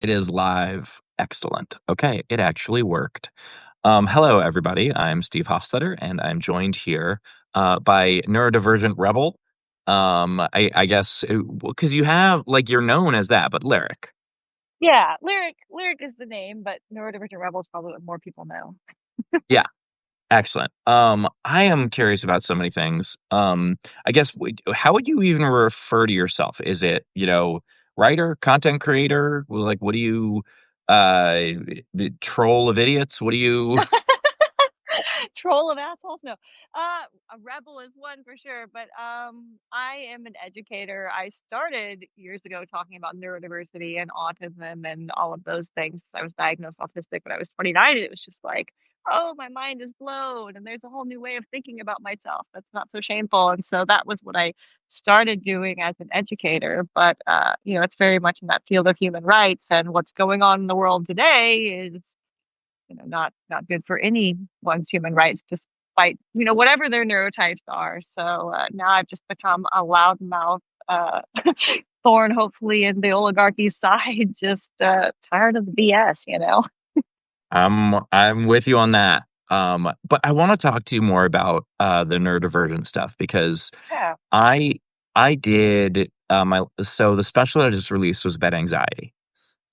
It is live. Excellent. Okay, it actually worked. Hello, everybody. I'm Steve Hofstetter, and I'm joined here by Neurodivergent Rebel. I guess because you have you're known as that, but Lyric. Yeah, lyric is the name, but Neurodivergent Rebel is probably what more people know. Yeah, excellent. I am curious about so many things. I guess how would you even refer to yourself? Is it writer, content creator? Like, what do you uh troll of idiots? What do you? Troll of assholes? No. A rebel is one for sure, but I am an educator. I started years ago talking about neurodiversity and autism and all of those things. I was diagnosed autistic when I was 29, and it was just like, oh, my mind is blown, and there's a whole new way of thinking about myself that's not so shameful. And so that was what I started doing as an educator. But it's very much in that field of human rights, and what's going on in the world today is not good for anyone's human rights, despite whatever their neurotypes are. So now I've just become a loudmouth thorn, hopefully, in the oligarchy side. Just tired of the BS. I'm with you on that. But I want to talk to you more about the neurodivergent stuff because Yeah. I I did so the special that I just released was about anxiety.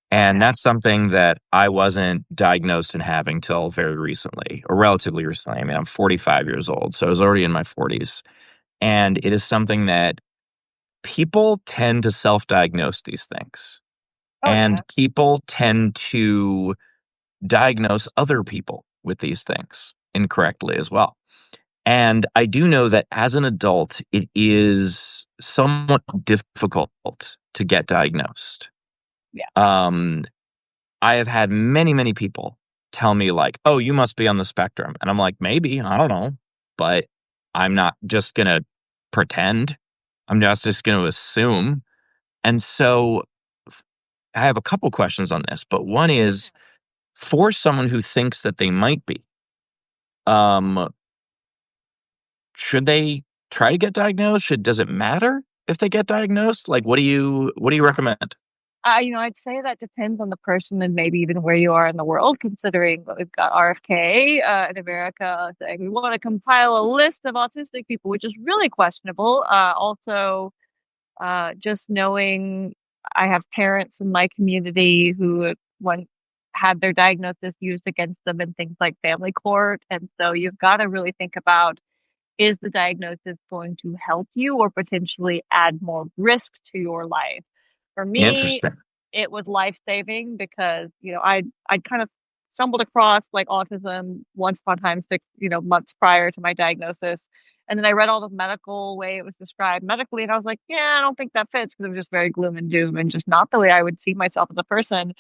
And Okay. that's something that I wasn't diagnosed in having till very recently, or relatively recently. I mean, I'm 45 years old, so I was already in my 40s. And it is something that people tend to self-diagnose these things. Oh And yeah. people tend to diagnose other people with these things incorrectly as well. And I do know that as an adult, it is somewhat difficult to get diagnosed. Yeah. Um, I have had many, many people tell me, like, oh, you must be on the spectrum. And I'm like, maybe, I don't know. But I'm not just going to pretend. I'm just going to assume. And so I have a couple questions on this, but one is for someone who thinks that they might be, um, should they try to get diagnosed? Does it matter if they get diagnosed? Like, what do you recommend? I'd say that depends on the person and maybe even where you are in the world, considering that we've got RFK in America saying we want to compile a list of autistic people, which is really questionable. Also, just knowing I have parents in my community who one had their diagnosis used against them in things like family court. And so you've got to really think about, is the diagnosis going to help you or potentially add more risk to your life? For me, Interesting. it was life saving because, I'd kind of stumbled across like autism once upon a time, months prior to my diagnosis. And then I read all the medical way it was described medically, and I was like, yeah, I don't think that fits because it was just very gloom and doom and just not the way I would see myself as a person.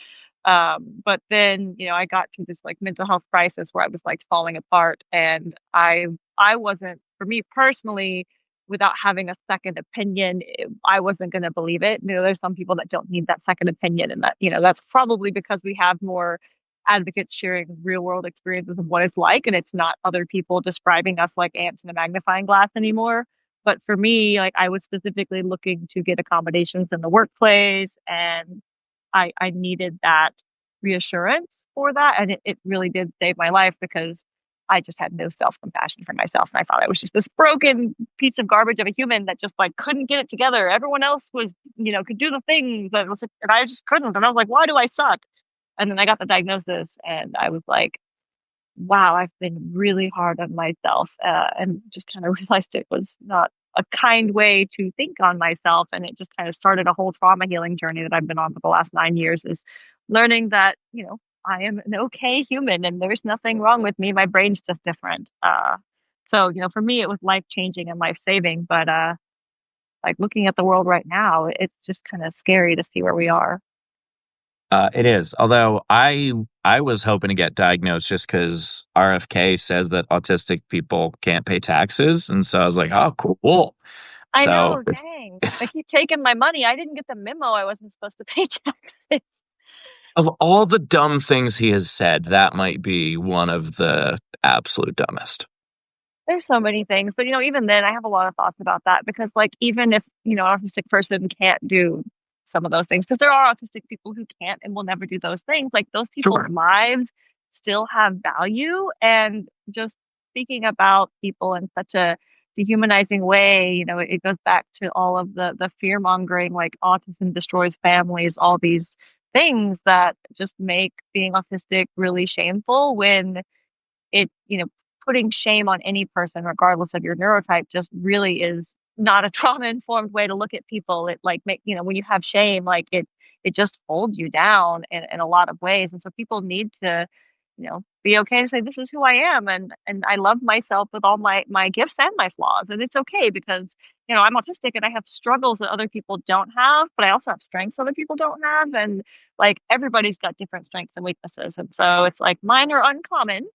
But then, I got to this like mental health crisis where I was like falling apart, and I wasn't, for me personally, without having a second opinion, I wasn't going to believe it. There's some people that don't need that second opinion, and that's probably because we have more advocates sharing real world experiences of what it's like, and it's not other people describing us like ants in a magnifying glass anymore. But for me, like I was specifically looking to get accommodations in the workplace, and I needed that reassurance for that. And it really did save my life because I just had no self compassion for myself. And I thought I was just this broken piece of garbage of a human that just like couldn't get it together. Everyone else was, could do the things and, and I just couldn't. And I was like, why do I suck? And then I got the diagnosis and I was like, wow, I've been really hard on myself, and just kind of realized it was not a kind way to think on myself. And it just kind of started a whole trauma healing journey that I've been on for the last 9 years, is learning that, I am an okay human and there's nothing wrong with me. My brain's just different. So, for me, it was life changing and life saving. But like looking at the world right now, it's just kind of scary to see where we are. It is. Although I was hoping to get diagnosed just because RFK says that autistic people can't pay taxes, and so I was like, oh, cool. I So know, dang. They keep taking my money. I didn't get the memo I wasn't supposed to pay taxes. of all the dumb things he has said, that might be one of the absolute dumbest. There's so many things, but even then I have a lot of thoughts about that because like even if, an autistic person can't do some of those things because there are autistic people who can't and will never do those things. Like those people's Sure. lives still have value. And just speaking about people in such a dehumanizing way, it goes back to all of the fear mongering, like autism destroys families, all these things that just make being autistic really shameful when it putting shame on any person, regardless of your neurotype, just really is not a trauma informed way to look at people. It like when you have shame, like it just holds you down in a lot of ways. And so people need to, be okay to say this is who I am, and I love myself with all my gifts and my flaws. And it's okay because, I'm autistic and I have struggles that other people don't have, but I also have strengths other people don't have. And like everybody's got different strengths and weaknesses. And so it's like mine are uncommon,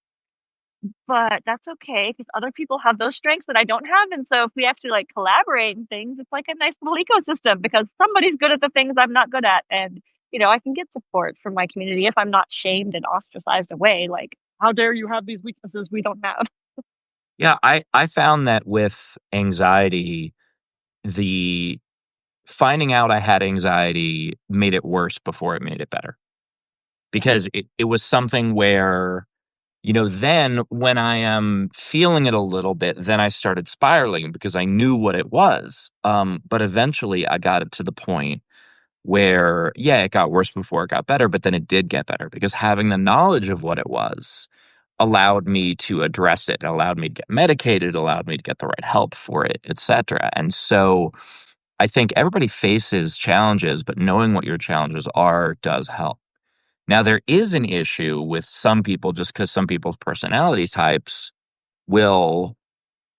but that's okay because other people have those strengths that I don't have. And so if we actually like collaborate and things, it's like a nice little ecosystem because somebody's good at the things I'm not good at. And, I can get support from my community if I'm not shamed and ostracized away. Like, how dare you have these weaknesses we don't have? Yeah, I found that with anxiety, the finding out I had anxiety made it worse before it made it better. Because it was something where, then when I am feeling it a little bit, then I started spiraling because I knew what it was. But eventually I got it to the point where, yeah, it got worse before it got better, but then it did get better because having the knowledge of what it was allowed me to address it, allowed me to get medicated, allowed me to get the right help for it, etc. And so I think everybody faces challenges, but knowing what your challenges are does help. Now, there is an issue with some people just because some people's personality types will,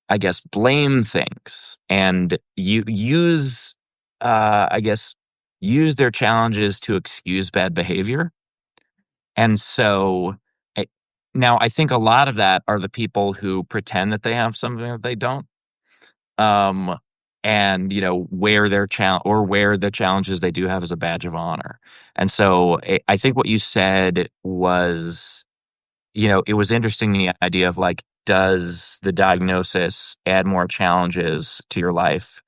I guess, blame things and you use, I guess, use their challenges to excuse bad behavior. And so I, now I think a lot of that are the people who pretend that they have something that they don't. Um, and wear their or wear the challenges they do have as a badge of honor. And so I think what you said was, it was interesting, the idea of like, does the diagnosis add more challenges to your life?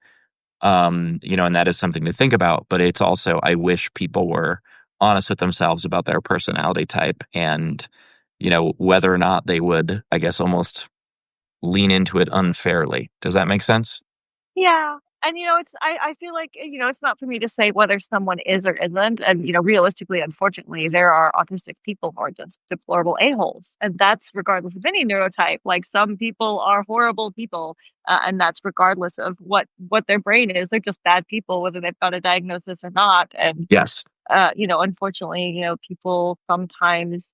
And that is something to think about, but it's also, I wish people were honest with themselves about their personality type and, whether or not they would, I guess, almost lean into it unfairly. Does that make sense? Yeah. And I feel like, it's not for me to say whether someone is or isn't. And, realistically, unfortunately, there are autistic people who are just deplorable a-holes. And that's regardless of any neurotype. Like some people are horrible people, and that's regardless of what their brain is. They're just bad people, whether they've got a diagnosis or not. And Yes. unfortunately, people sometimes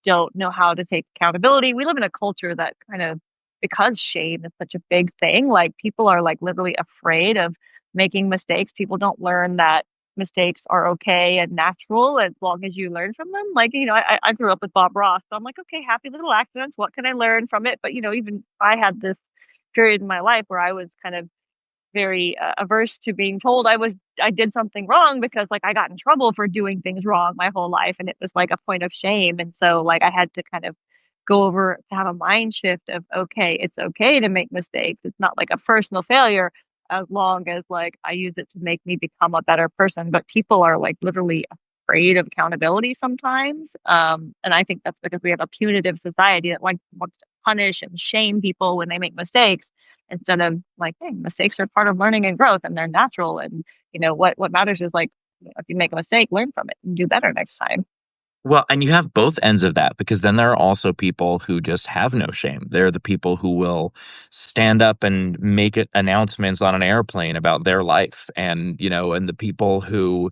don't know how to take accountability. We live in a culture that kind of, because shame is such a big thing, like people are like literally afraid of making mistakes. People don't learn that mistakes are okay and natural as long as you learn from them. Like, I grew up with Bob Ross, so I'm like, okay, happy little accidents. What can I learn from it? But, even I had this period in my life where I was kind of very averse to being told I did something wrong because like I got in trouble for doing things wrong my whole life, and it was like a point of shame. And so like I had to kind of go over to have a mind shift of, okay, it's okay to make mistakes. It's not like a personal failure as long as like I use it to make me become a better person. But people are like literally afraid of accountability sometimes. And I think that's because we have a punitive society that like wants to punish and shame people when they make mistakes instead of like, hey, mistakes are part of learning and growth and they're natural. And what matters is like, if you make a mistake, learn from it and do better next time. Well, and you have both ends of that because then there are also people who just have no shame. They're the people who will stand up and make announcements on an airplane about their life, and and the people who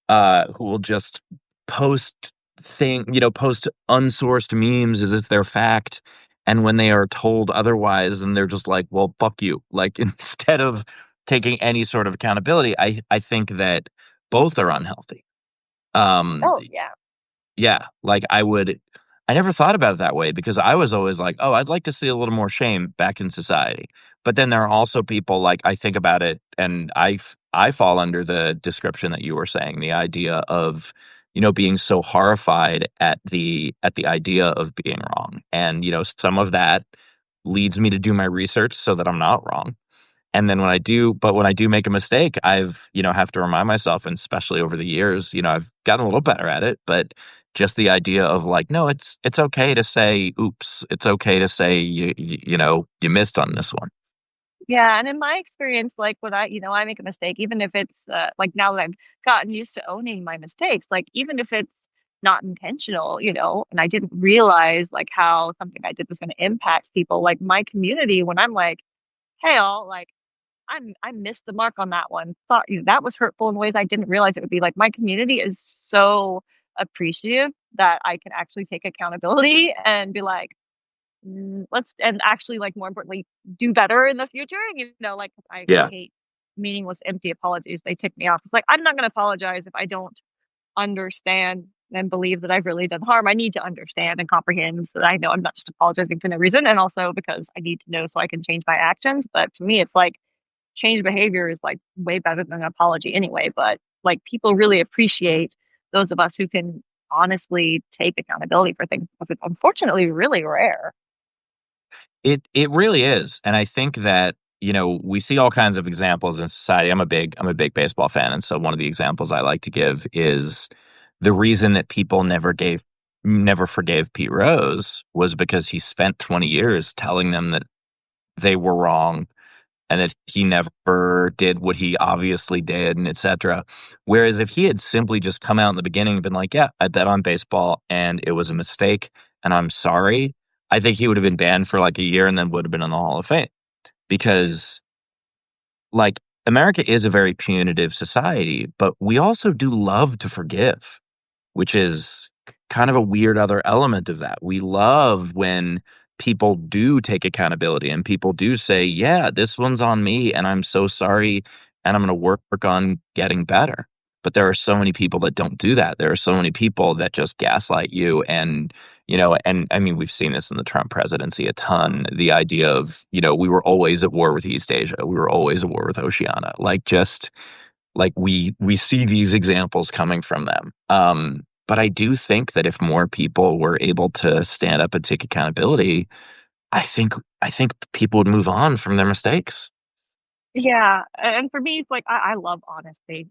will just post post unsourced memes as if they're fact, and when they are told otherwise, and they're just like, well, fuck you. Like instead of taking any sort of accountability, I think that both are unhealthy. Um, Oh yeah. yeah, like I never thought about it that way because I was always like, "Oh, I'd like to see a little more shame back in society." But then there are also people like I think about it and I fall under the description that you were saying, the idea of, being so horrified at the idea of being wrong. And, some of that leads me to do my research so that I'm not wrong. And then when I do make a mistake, have to remind myself, and especially over the years, I've gotten a little better at it, but just the idea of like, no, it's okay to say, oops. It's okay to say you missed on this one. Yeah, and in my experience, like when I make a mistake, even if it's like now that I've gotten used to owning my mistakes, like even if it's not intentional, and I didn't realize like how something I did was going to impact people, like my community, when I'm like, hey, all like I missed the mark on that one. Thought that was hurtful in ways I didn't realize it would be. Like my community is so appreciative that I can actually take accountability and be like, let's and actually like more importantly do better in the future, like I Yeah. hate meaningless empty apologies. They tick me off. It's like I'm not going to apologize if I don't understand and believe that I've really done harm. I need to understand and comprehend so that I know I'm not just apologizing for no reason, and also because I need to know so I can change my actions. But to me it's like change behavior is like way better than an apology anyway. But like people really appreciate those of us who can honestly take accountability for things because it's unfortunately really rare. It really is, and I think that, we see all kinds of examples in society. I'm a big baseball fan, and so one of the examples I like to give is the reason that people never forgave Pete Rose was because he spent 20 years telling them that they were wrong and that he never did what he obviously did, and etc. Whereas if he had simply just come out in the beginning and been like, "Yeah, I bet on baseball and it was a mistake and I'm sorry," I think he would have been banned for like a year and then would have been in the Hall of Fame. Because like America is a very punitive society, but we also do love to forgive, which is kind of a weird other element of that. We love when people do take accountability and people do say, "Yeah, this one's on me and I'm so sorry and I'm going to work on getting better." But there are so many people that don't do that. There are so many people that just gaslight you and I mean we've seen this in the Trump presidency a ton. The idea of, we were always at war with East Asia. We were always at war with Oceania. Like we see these examples coming from them. But I do think that if more people were able to stand up and take accountability, I think I think people would move on from their mistakes. Yeah, and for me, it's like I love honesty.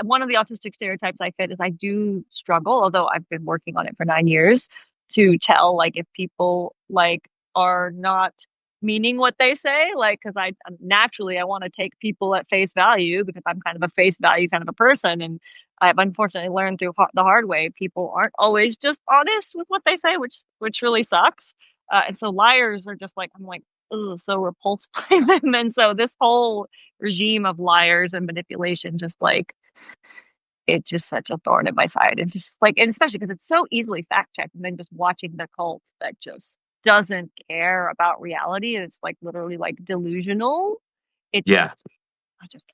One of the autistic stereotypes I fit is I do struggle, although I've been working on it for 9 years, to tell like if people like are not meaning what they say, like because I naturally I want to take people at face value because I'm kind of a face value kind of a person, and I've unfortunately learned through the hard way people aren't always just honest with what they say, which really sucks. And so liars are just like I'm like ugh, so repulsed by them. And so this whole regime of liars and manipulation, just like it's just such a thorn in my side. It's just like, and especially because it's so easily fact checked, and then just watching the cult that just doesn't care about reality. And it's like literally like delusional. It Yeah. just, I just,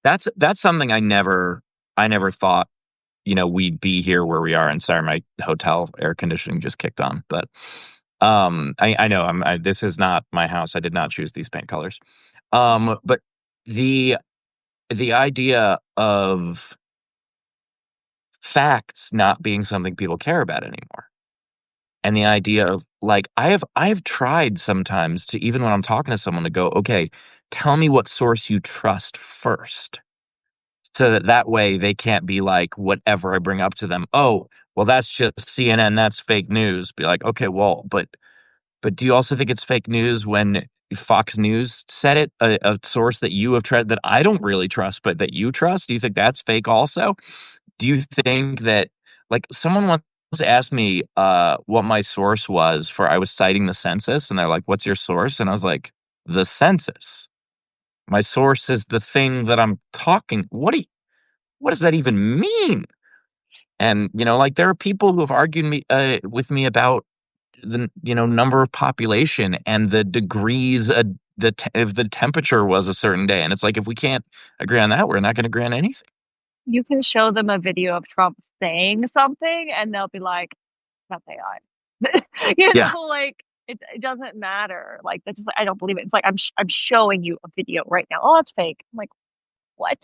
That's something I never thought, we'd be here where we are. And sorry, my hotel air conditioning just kicked on. But I know this is not my house. I did not choose these paint colors. But the the idea of facts not being something people care about anymore. And the idea of like I've tried sometimes to, even when I'm talking to someone, to go, okay, tell me what source you trust first. So that way they can't be like whatever I bring up to them. Oh, well, that's just CNN, that's fake news. Be like, okay, well, but do you also think it's fake news when Fox News said it, a source that you have tried that I don't really trust, but that you trust? Do you think that's fake also? Do you think that, like, someone once asked me what my source was for, I was citing the census, and they're like, "What's your source?" And I was like, "The census. My source is the thing that I'm talking. What does that even mean?" And like there are people who have argued with me about the number of population and the degrees if the temperature was a certain day, and it's like if we can't agree on that, we're not going to agree on anything. you can show them a video of Trump saying something and they'll be like, that's AI. Yeah, Like it doesn't matter. Like that's just like, I don't believe it. It's like I'm showing you a video right now. Oh, that's fake. I'm like, what?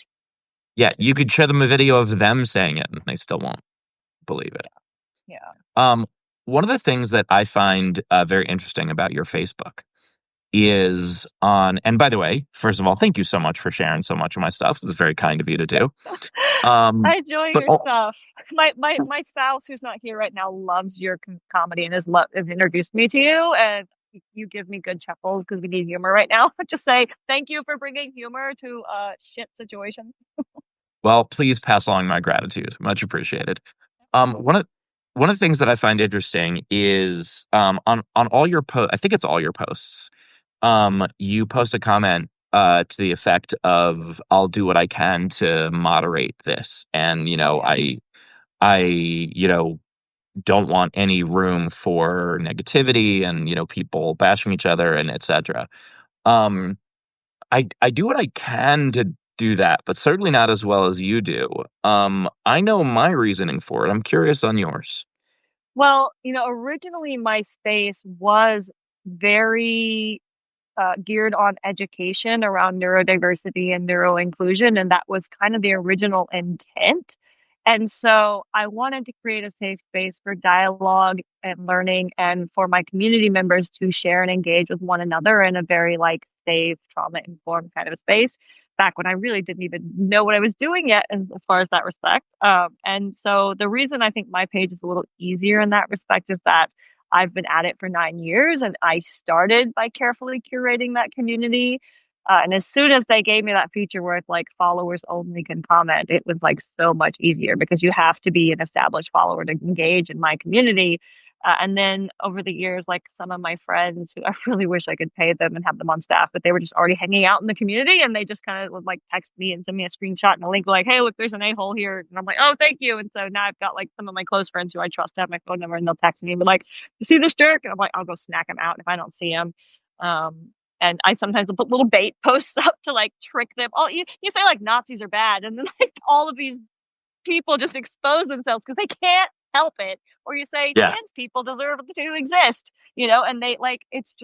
yeah. You could show them a video of them saying it, and they still won't believe it. Yeah. Um, One of the things that I find very interesting about your Facebook is on, and by the way, first of all, thank you so much for sharing so much of my stuff. It was very kind of you to do. I enjoy But your stuff. My spouse, who's not here right now, loves your comedy and has introduced me to you, and you give me good chuckles because we need humor right now. Just say thank you for bringing humor to shit situations. well, please pass along my gratitude. Much appreciated. Um, one of one of the things that I find interesting is on all your I think it's all your posts. You post a comment to the effect of "I'll do what I can to moderate this," and Yeah. I don't want any room for negativity and people bashing each other and etc. Um, I do what I can to do that, but certainly not as well as you do. I know my reasoning for it. I'm curious on yours. Well, originally my space was very geared on education around neurodiversity and neuroinclusion, and that was kind of the original intent. And so I wanted to create a safe space for dialogue and learning and for my community members to share and engage with one another in a very like safe, trauma informed kind of a space back when I really didn't even know what I was doing yet as far as that respect. And so the reason I think my page is a little easier in that respect is that I've been at it for 9 years and I started by carefully curating that community. And as soon as they gave me that feature where it's like followers only can comment, it was like so much easier because you have to be an established follower to engage in my community. And then over the years, like some of my friends who I really wish I could pay them and have them on staff, but they were just already hanging out in the community and they just kind of would like text me and send me a screenshot and a link like, hey, look, there's an a-hole here. And I'm like, oh, thank you. And so now I've got like some of my close friends who I trust to have my phone number and they'll text me and be like, you see this jerk? And I'm like, I'll go snack him out if I don't see him. And I sometimes will put little bait posts up to like trick them. Oh, you say like Nazis are bad, and then like all of these people just expose themselves because they can't help it. Or you say Yeah. trans people deserve to exist, and they like it's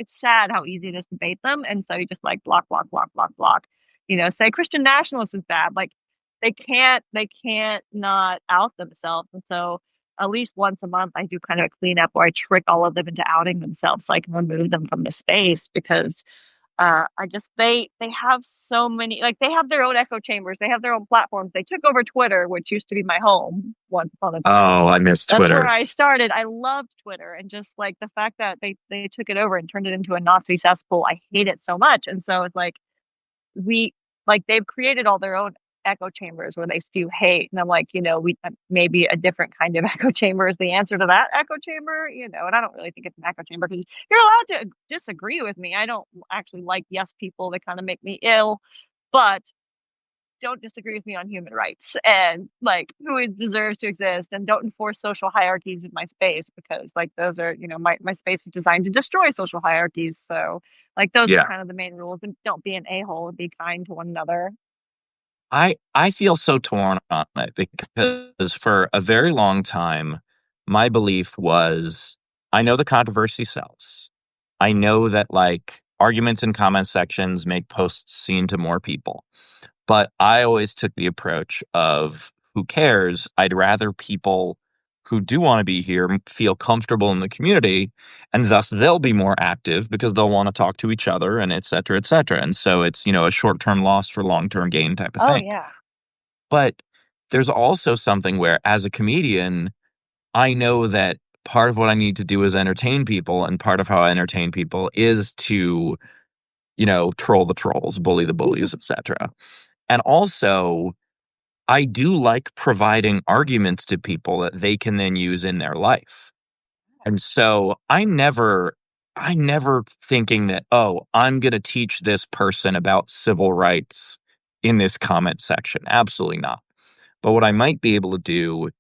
sad how easy it is to bait them. And so you just like block, block, block, block, block. Say Christian nationalist is bad. Like they can't not out themselves. And so at least once a month I do kind of a cleanup where I trick all of them into outing themselves so I can remove them from the space because I just they have so many like they have their own echo chambers, they have their own platforms. They took over Twitter, which used to be my home once upon a time. Oh, I miss That's where Twitter. I started. I loved Twitter and just like the fact that they took it over and turned it into a Nazi cesspool. I hate it so much. And so it's like we like they've created all their own echo chambers where they spew hate, and I'm like, we maybe a different kind of echo chamber is the answer to that echo chamber, and I don't really think it's an echo chamber because you're allowed to disagree with me. I don't actually like yes people that kind of make me ill, but don't disagree with me on human rights and like who deserves to exist, and don't enforce social hierarchies in my space because like those are my space is designed to destroy social hierarchies. So like those are Yeah. kind of the main rules, and don't be an a-hole, be kind to one another. I feel so torn on it because for a very long time, my belief was I know the controversy sells. I know that like arguments in comment sections make posts seen to more people. But I always took the approach of who cares? I'd rather people who do want to be here feel comfortable in the community, and thus they'll be more active because they'll want to talk to each other and et cetera, et cetera. And so it's, a short term loss for long term gain type of Oh thing. yeah. But there's also something where, as a comedian, I know that part of what I need to do is entertain people, and part of how I entertain people is to, troll the trolls, bully the bullies, etc. And also, I do like providing arguments to people that they can then use in their life. And so I never thinking that, oh, I'm going to teach this person about civil rights in this comment section. Absolutely not. But what I might be able to do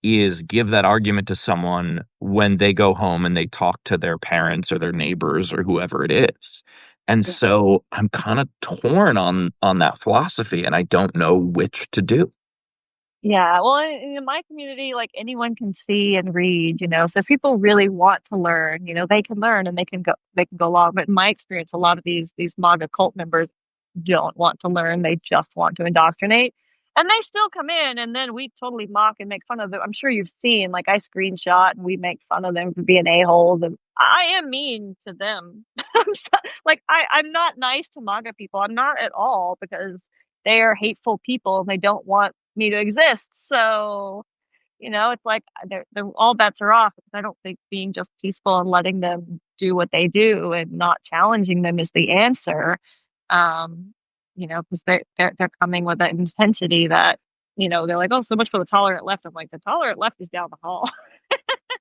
is give that argument to someone when they go home and they talk to their parents or their neighbors or whoever it is. And Yeah. so I'm kind of torn on that philosophy, and I don't know which to do. Yeah, well, in my community, like anyone can see and read, So if people really want to learn, they can learn and they can go along. But in my experience, a lot of these MAGA cult members don't want to learn; they just want to indoctrinate. And they still come in, and then we totally mock and make fun of them. I'm sure you've seen, like, I screenshot and we make fun of them for being a-holes. And I am mean to them. Like, I'm not nice to MAGA people. I'm not at all, because they are hateful people and they don't want me to exist. So, it's like they're all bets are off. I don't think being just peaceful and letting them do what they do and not challenging them is the answer. Um, because they're coming with that intensity that, they're like, oh, so much for the tolerant left. I'm like, the tolerant left is down the hall.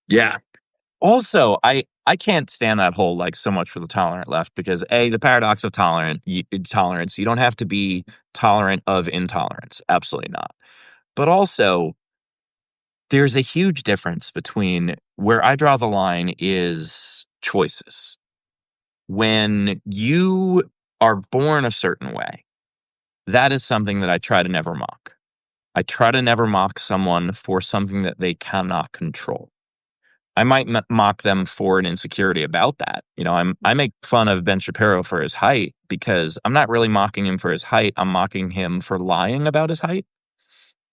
Yeah. Also, I can't stand that whole like so much for the tolerant left because the paradox of tolerance, you don't have to be tolerant of intolerance. Absolutely not. But also, there's a huge difference between where I draw the line is choices. When you are born a certain way, that is something that I try to never mock. I try to never mock someone for something that they cannot control. I might mock them for an insecurity about that. I make fun of Ben Shapiro for his height because I'm not really mocking him for his height. I'm mocking him for lying about his height.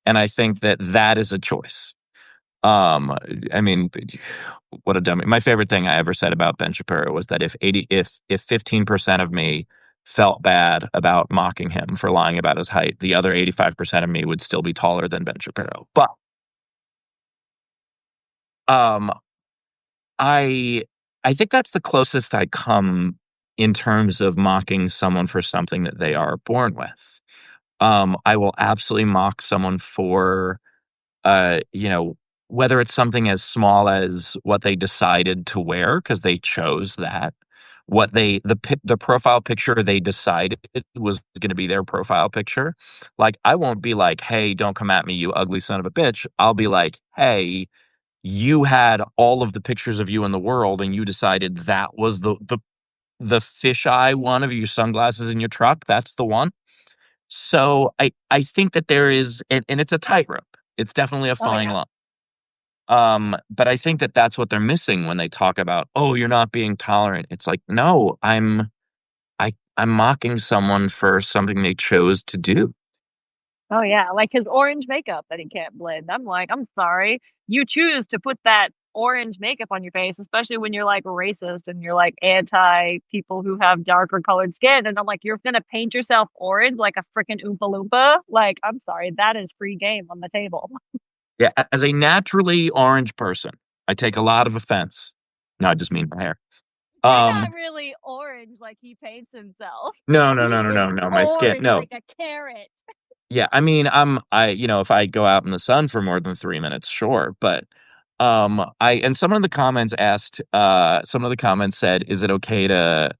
And I think that that is a choice. Um, I mean, what a dummy. My favorite thing I ever said about Ben Shapiro was that if 15% of me felt bad about mocking him for lying about his height, the other 85% of me would still be taller than Ben Shapiro. But um I I think that's the closest I come in terms of mocking someone for something that they are born with. I will absolutely mock someone for uh, you know, whether it's something as small as what they decided to wear because they chose that, the profile picture they decided was going to be their profile picture. Like, I won't be like, "Hey, don't come at me, you ugly son of a bitch." I'll be like, "Hey, you had all of the pictures of you in the world, and you decided that was the fisheye one of your sunglasses in your truck. That's the one." So I think that there is, and it's a tightrope. It's definitely a Oh fine yeah. line. But I think that that's what they're missing when they talk about, "Oh, you're not being tolerant." It's like, no, I'm mocking someone for something they chose to do. Oh yeah, like his orange makeup that he can't blend. I'm like, I'm sorry. You choose to put that orange makeup on your face, especially when you're like racist and you're like anti people who have darker colored skin. And I'm like, you're gonna paint yourself orange like a freaking Oompa Loompa? Like, I'm sorry, that is free game on the table. Yeah, as a naturally orange person, I take a lot of offense. No, I just mean my hair. You're Um, not really orange like he paints himself. no, no, He no, no, no, is no. My skin, orange no. like a carrot. Yeah, I mean, if I go out in the sun for more than 3 minutes, sure. But and some of the comments said, is it okay to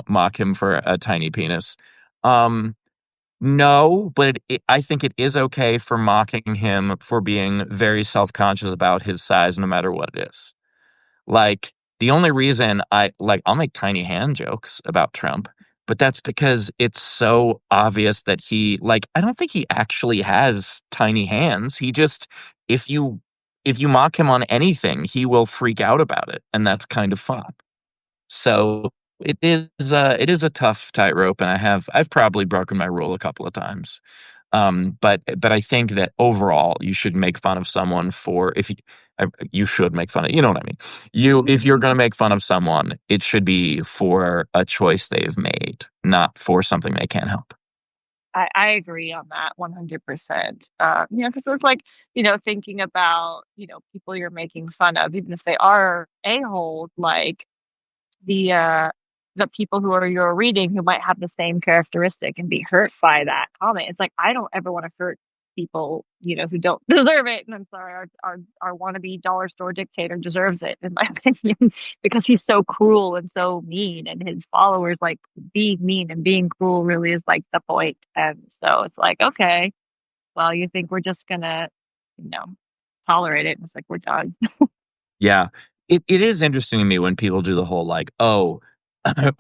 mock him for a tiny penis? Um, no, but I think it is okay for mocking him for being very self-conscious about his size, no matter what it is. Like, the only reason I'll make tiny hand jokes about Trump, but that's because it's so obvious that I don't think he actually has tiny hands. He just if you mock him on anything, he will freak out about it, and that's kind of fun. So it is a tough tightrope, and I've probably broken my rule a couple of times. But I think that overall, you should make fun of someone for if you should make fun of, you know what I mean? If you're going to make fun of someone, it should be for a choice they've made, not for something they can't help. I agree on that 100%. Because it's like, thinking about, people you're making fun of, even if they are a-holes, like the uh the people who are you're reading who might have the same characteristic and be hurt by that comment. It's like I don't ever want to hurt people, who don't deserve it. And I'm sorry, our wannabe dollar store dictator deserves it, in my opinion, because he's so cruel and so mean, and his followers like being mean and being cruel really is like the point. And so it's like, okay, well, you think we're just gonna, you know, tolerate it? And it's like we're done. Yeah. It is interesting to me when people do the whole like, oh,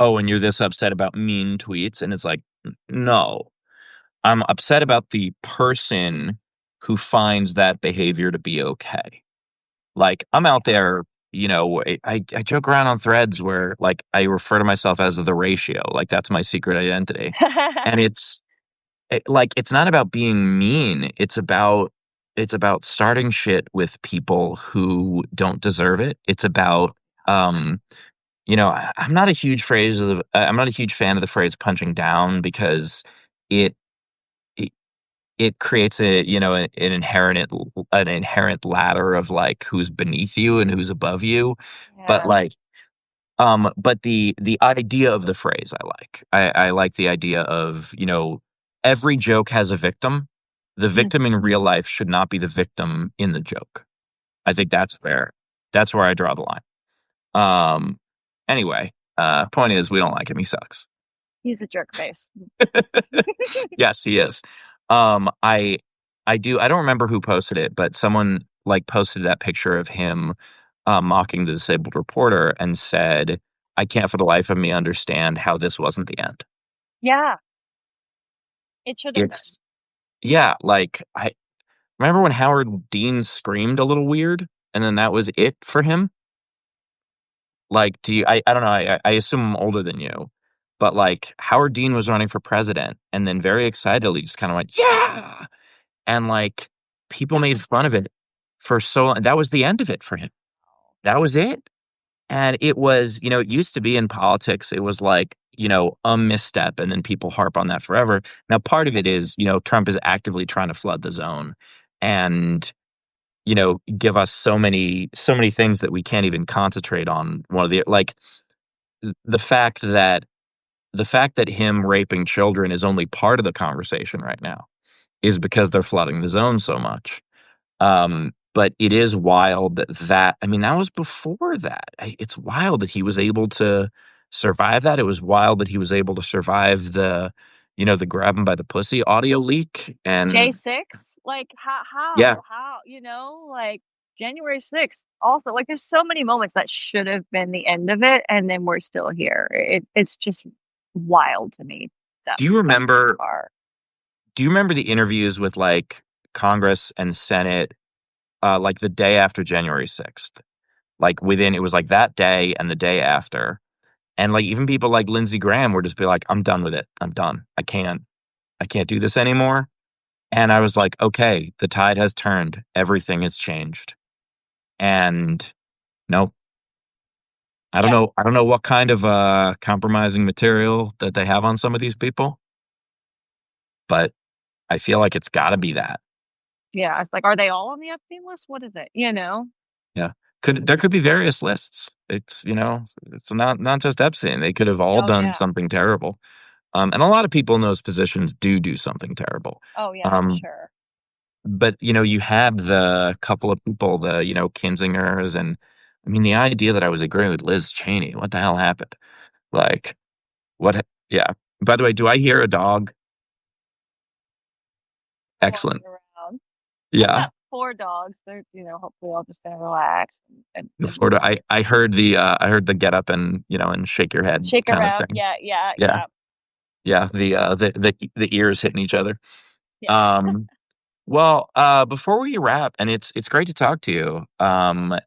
oh, and you're this upset about mean tweets. And it's like, no, I'm upset about the person who finds that behavior to be okay. Like, I'm out there, I joke around on threads where, like, I refer to myself as the ratio, like, that's my secret identity, and like it's not about being mean. It's about starting shit with people who don't deserve it. It's about I'm not a huge I'm not a huge fan of the phrase punching down because it it, it creates an inherent ladder of like who's beneath you and who's above you. But Yeah. like but the idea of the phrase I like. I like the idea of, every joke has a victim. The victim in real life should not be the victim in the joke. I think that's where I draw the line. Um anyway, point is we don't like him. He sucks. He's a jerk face. Yes, he is. I don't remember who posted it, but someone like posted that picture of him mocking the disabled reporter and said, "I can't for the life of me understand how this wasn't the end." Yeah, it should have been. It's yeah, like I remember when Howard Dean screamed a little weird, and then that was it for him. Like, do you? I don't know. I assume I'm older than you, but like Howard Dean was running for president, and then very excitedly just kind of went, "Yeah." And, like, people made fun of it for so long. That was the end of it for him. That was it. And it was, it used to be in politics, it was like, a misstep, and then people harp on that forever. Now, part of it is, Trump is actively trying to flood the zone and, give us so many things that we can't even concentrate on one of the like, the fact that him raping children is only part of the conversation right now is because they're flooding the zone so much. But it is wild I mean, that was before that. It's wild that he was able to survive that. It was wild that he was able to survive the grab him by the pussy audio leak. And J6? Like, yeah, like, January 6th also, like, there's so many moments that should have been the end of it, and then we're still here. It's just wild to me that do you we've gotten this remember far. do you remember the interviews with like Congress and Senate like the day after January 6th? Like within it was like that day and the day after. And like even people like Lindsey Graham were just be like, I'm done with it. I'm done. I can't do this anymore. And I was like, okay, the tide has turned. Everything has changed. And nope. I don't Yeah, know. I don't know what kind of compromising material that they have on some of these people, but I feel like it's got to be that. yeah, it's like, are they all on the Epstein list? What is it, you know? Yeah. There could be various lists. It's not just Epstein. They could have all Oh, done yeah. something terrible. And a lot of people in those positions do something terrible. Oh, yeah, for Um, sure. but you had the couple of people, the Kinzingers, and I mean the idea that I was agreeing with Liz Cheney. What the hell happened? Like what? Yeah. By the way, do I hear a dog? Walking Excellent. around. I've Yeah. got 4 dogs. They're, hopefully all just gonna relax The and Florida. I heard the get up and and shake your head shake kind of around. thing. Yeah, yeah, Yeah. yeah, Yeah. The ears hitting each other. yeah. Um, Well, before we wrap, and it's great to talk to you. And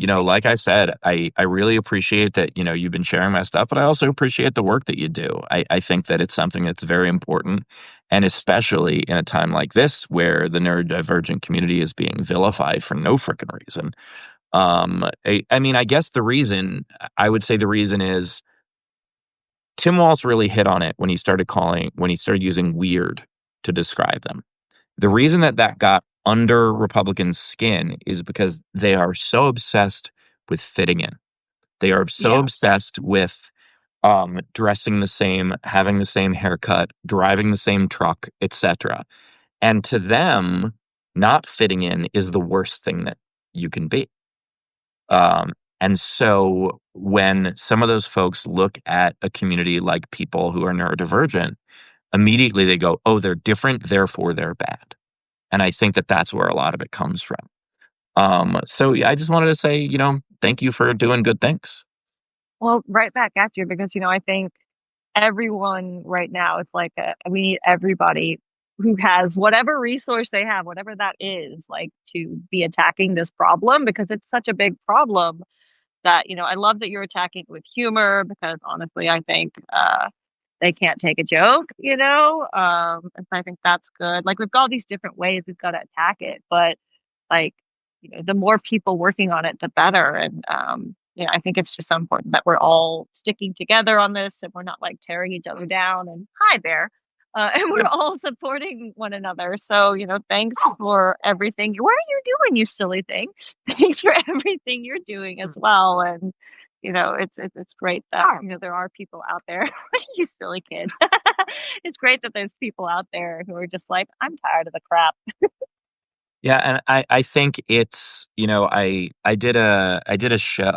Great. like I said, I really appreciate that you've been sharing my stuff, but I also appreciate the work that you do. I think that it's something that's very important, and especially in a time like this where the neurodivergent community is being vilified for no freaking reason. I mean, I guess I would say the reason is Tim Walz really hit on it when he started using weird to describe them. The reason that got under Republicans' skin is because they are so obsessed with fitting in. They are so Yeah, obsessed with dressing the same, having the same haircut, driving the same truck, etc. And to them, not fitting in is the worst thing that you can be. yeah, And so when some of those folks look at a community like people who are neurodivergent, immediately they go, "Oh, they're different, therefore they're bad." And I think that that's where a lot of it comes from. So yeah, I just wanted to say, thank you for doing good things. well, right back at you because, I think everyone right now, it's like, we need everybody who has whatever resource they have, whatever that is, like, to be attacking this problem because it's such a big problem that, I love that you're attacking it with humor because honestly, I think, they can't take a joke, you know? And so I think that's good. Like we've got all these different ways we've got to attack it, but like, you know, the more people working on it, the better. And you know, I think it's just so important that we're all sticking together on this and we're not like tearing each other down and hi Bear. And we're Yep. all supporting one another. So, you know, thanks for everything. What are you doing, you silly thing? Thanks for everything you're doing as well. And you know, it's great that you know there are people out there. You silly kid. It's great that there's people out there who are just like, I'm tired of the crap. Yeah, and I think it's, you know, I did a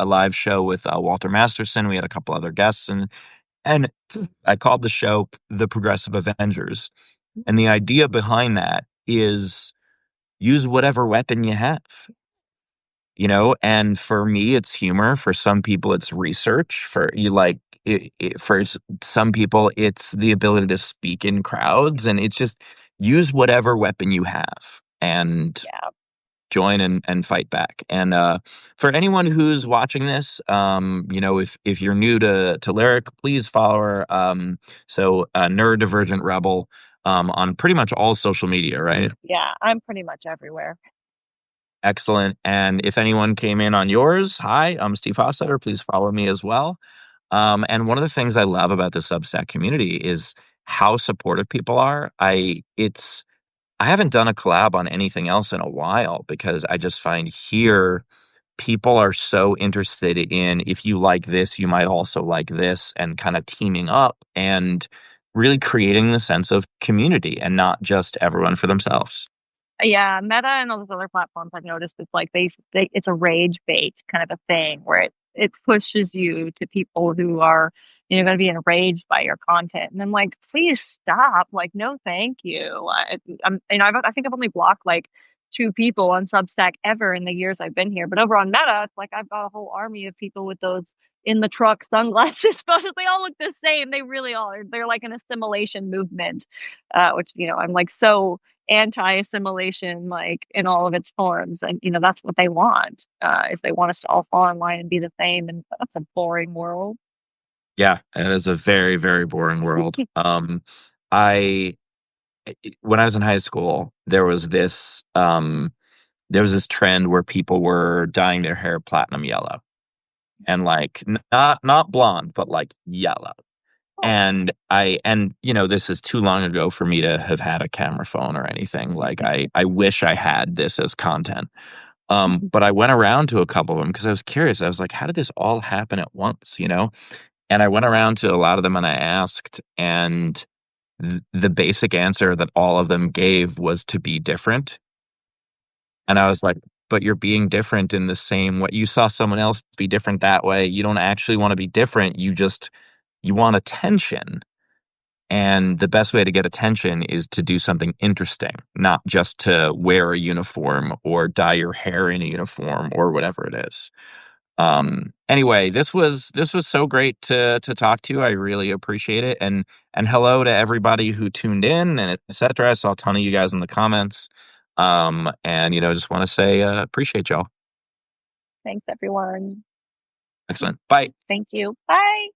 live show with Walter Masterson. We had a couple other guests, and I called the show The Progressive Avengers. And the idea behind that is use whatever weapon you have. You know, and for me, it's humor. For some people, it's research. For you, like some people, it's the ability to speak in crowds, and it's just use whatever weapon you have and Yeah. join and fight back. And for anyone who's watching this, you know, if you're new to Lyric, please follow her. Neurodivergent Rebel on pretty much all social media, right? Yeah. I'm pretty much everywhere. Excellent. And if anyone came in on yours, hi, I'm Steve Hofstetter. Please follow me as well. And one of the things I love about the Substack community is how supportive people are. I haven't done a collab on anything else in a while because I just find here people are so interested in if you like this, you might also like this, and kind of teaming up and really creating the sense of community and not just everyone for themselves. Yeah, Meta and all those other platforms I've noticed it's like they it's a rage bait kind of a thing where it pushes you to people who are you know going to be enraged by your content, and I'm like, please stop! Like, no, thank you. I'm you know I think I've only blocked like two people on Substack ever in the years I've been here, but over on Meta, it's like I've got a whole army of people with those in the truck sunglasses, but they all look the same. They really all are. They're like an assimilation movement, which you know I'm like so anti-assimilation like in all of its forms and you know that's what they want if they want us to all fall in line and be the same and that's a boring world. Yeah, it is a very, very boring world. I when I was in high school, there was this trend where people were dyeing their hair platinum yellow and like not blonde, but like yellow. Oh. And you know, this is too long ago for me to have had a camera phone or anything. Like I wish I had this as content. But I went around to a couple of them because I was curious. I was like, how did this all happen at once, you know? And I went around to a lot of them and I asked, and the basic answer that all of them gave was to be different. And I was like, but you're being different in the same way. You saw someone else be different that way. You don't actually want to be different. You want attention. And the best way to get attention is to do something interesting, not just to wear a uniform or dye your hair in a uniform or whatever it is. Anyway, this was so great to talk to you. I really appreciate it. And hello to everybody who tuned in and etc. I saw a ton of you guys in the comments. And you know, just want to say appreciate y'all. Thanks everyone. Excellent. Bye. Thank you, bye.